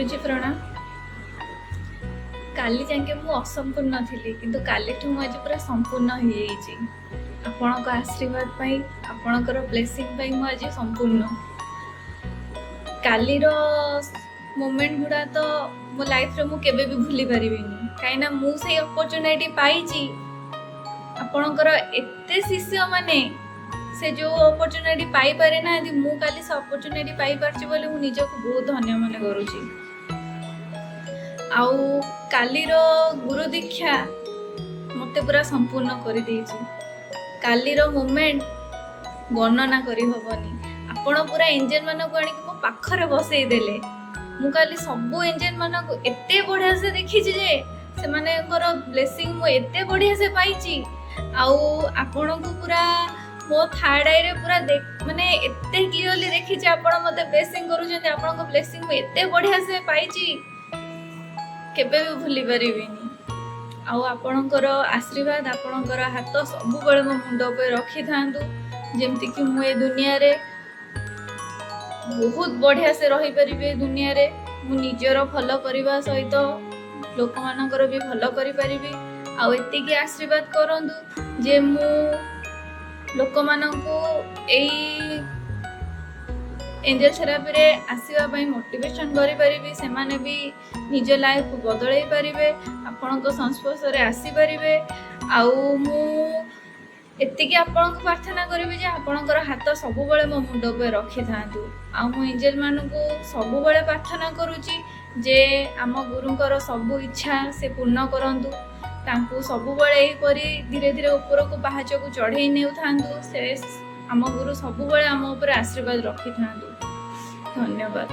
गुरुजी प्रणाम। काली जाके मु असंपूर्ण थी किंतु काली ठू आज पूरा संपूर्ण हो जाइए। आपण आशीर्वाद पाई आपणकर ब्लेसिंग पाई मु आज संपूर्ण। कालीर मोमेंट गुड़ा तो मो लाइफ रे मु केबे भी भूली परिबिनी काईना मु से अपॉर्चुनिटी पाइची। आपणकर एते शिष्य माने से जो अपॉर्चुनिटी पाई पारे ना यदि मु काली से अपॉर्चुनिटी पाई पारची बोले मु निजको बहुत धन्य मन करूची। आउ कालीर गुरु दीक्षा मते पूरा संपूर्ण कर देइची। कालीर मोमेंट वर्णना करी होबनी। आपण पूरा एंजल मान को आनी मो पाखरे बसई देले। मु काली सब एंजल मान को एते बढ़िया से देखी जे से माने कर ब्लेसिंग मो एते बढ़िया से पाइची। आउ आपण को पूरा मो थर्ड आई रे पूरा देख माने एते क्लियरली देखी जे आपण मते ब्लेसिंग करू जे आपण को ब्लेसिंग मो एते बढ़िया से पाइची केबे भी भूली परिबिनी। आउ आपणकर आशीर्वाद आपणकर हाथ सब बेले मो मुंड पे रखी थांतु जेमति कि मु ए दुनिया रे बहुत बढ़िया से रही परिबे। दुनिया रे मु निजर भलो करबा सहित लोक मानकर भी भलो करि परिबे। आउ एतिकी आशीर्वाद करंतु जे मु लोक माननको एई एंजल थेरापी रे आसीबा पई मोटिवेशन करि परिबे। से माने भी निज लाइफ को बदलै परिबे आपनक संस्पर्श रे आसी परिबे। आउ मु एतिकी आपनको प्रार्थना करिबे जे आपनकर हाथ सब बेले मो मुंड पे रखि थांतु। आ मु एंजल माननको सब बेले प्रार्थना करूची जे आम गुरुंकर सब इच्छा से पूर्ण करंतु। तांको सब बेले एही परी धीरे धीरे ऊपर को पहाच को चढ़ई नेउ थांतु। से आम गुरु सब बेले आम ऊपर आशीर्वाद रखि थांतु। धन्यवाद।